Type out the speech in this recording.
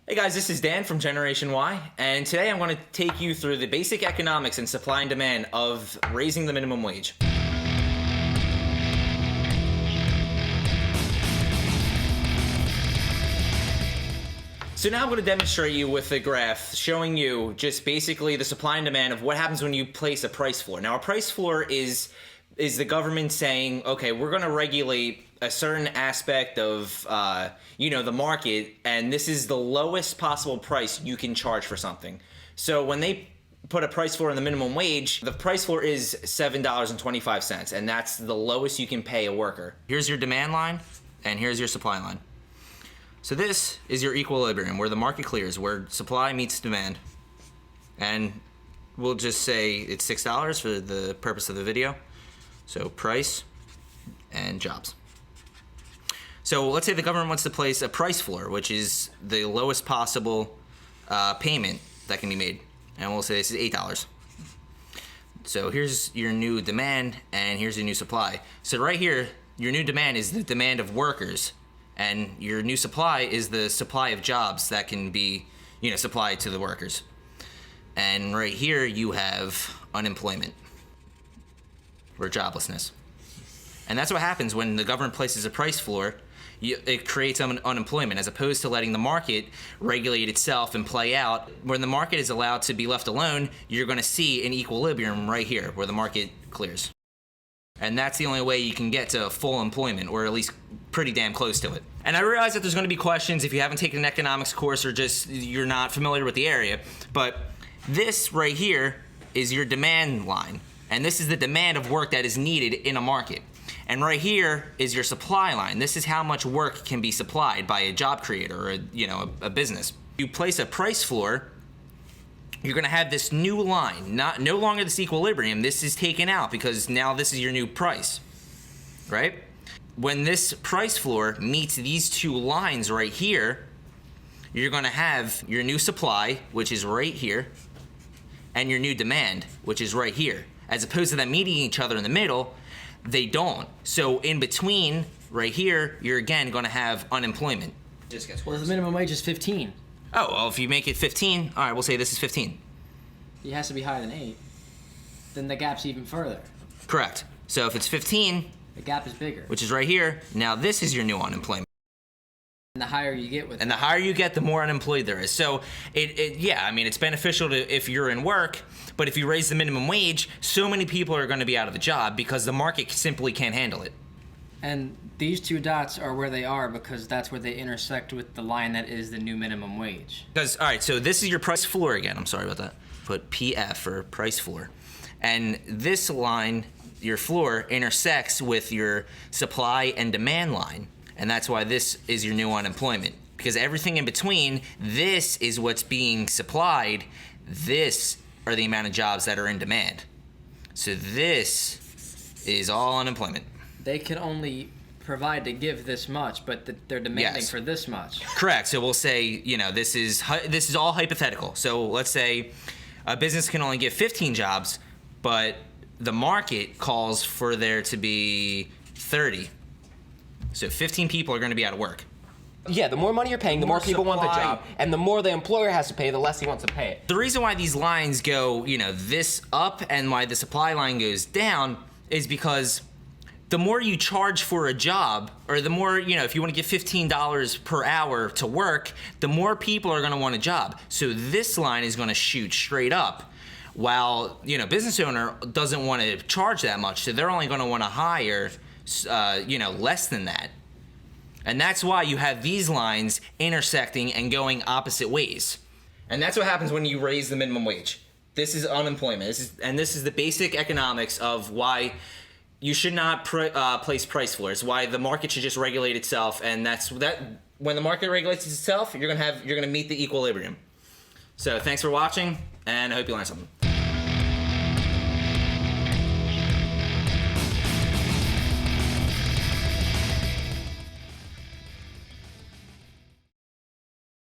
Hey guys, this is Dan from Generation Y, and today I'm going to take you through the basic economics and supply and demand of raising the minimum wage. So now I'm going to demonstrate you with a graph showing you just basically the supply and demand of what happens when you place a price floor. Now a price floor is the government saying, okay, we're going to regulate a certain aspect of the market, and this is the lowest possible price you can charge for something. So when they put a price floor on the minimum wage, the price floor is $7.25, and that's the lowest you can pay a worker. Here's your demand line, and here's your supply line. So this is your equilibrium, where the market clears, where supply meets demand. And we'll just say it's $6 for the purpose of the video. So price and jobs. So let's say the government wants to place a price floor, which is the lowest possible payment that can be made. And we'll say this is $8. So here's your new demand, and here's your new supply. So right here, your new demand is the demand of workers, and your new supply is the supply of jobs that can be, supplied to the workers. And right here, you have unemployment or joblessness. And that's what happens when the government places a price floor. It creates unemployment, as opposed to letting the market regulate itself and play out. When the market is allowed to be left alone, you're going to see an equilibrium right here where the market clears. And that's the only way you can get to full employment, or at least pretty damn close to it. And I realize that there's going to be questions if you haven't taken an economics course or just you're not familiar with the area, but this right here is your demand line. And this is the demand of work that is needed in a market. And right here is your supply line. This is how much work can be supplied by a job creator or a business. You place a price floor, you're going to have this new line, no longer this equilibrium. This is taken out because now this is your new price, right? When this price floor meets these two lines right here, you're going to have your new supply, which is right here, and your new demand, which is right here. As opposed to them meeting each other in the middle, they don't. So in between, right here, you're again going to have unemployment. Just gets worse. Well, the minimum wage is 15. Oh, well, if you make it 15, all right, we'll say this is 15. It has to be higher than 8. Then the gap's even further. Correct. So if it's 15, the gap is bigger. Which is right here, now this is your new unemployment. And the higher you get with And the higher you get, the more unemployed there is. So it's beneficial if you're in work, but if you raise the minimum wage, so many people are going to be out of a job because the market simply can't handle it. And these two dots are where they are because that's where they intersect with the line that is the new minimum wage. Because, all right, so this is your price floor again. I'm sorry about that. Put PF for price floor. And this line, your floor, intersects with your supply and demand line. And that's why this is your new unemployment. Because everything in between, this is what's being supplied. This are the amount of jobs that are in demand. So this is all unemployment. They can only provide to give this much, but they're demanding for this much. Correct. So we'll say, this is all hypothetical. So let's say a business can only give 15 jobs, but the market calls for there to be 30. So 15 people are going to be out of work. Yeah, the more money you're paying, the more people want the job, and the more the employer has to pay, the less he wants to pay it. The reason why these lines go, this up and why the supply line goes down is because the more you charge for a job, or the more, if you want to give $15 per hour to work, the more people are going to want a job. So this line is going to shoot straight up, while, business owner doesn't want to charge that much, so they're only going to want to hire less than that. And that's why you have these lines intersecting and going opposite ways. And that's what happens when you raise the minimum wage. This is unemployment. This is the basic economics of why you should not place price floors, why the market should just regulate itself. And that's when the market regulates itself, you're gonna meet the equilibrium. So thanks for watching, and I hope you learned something.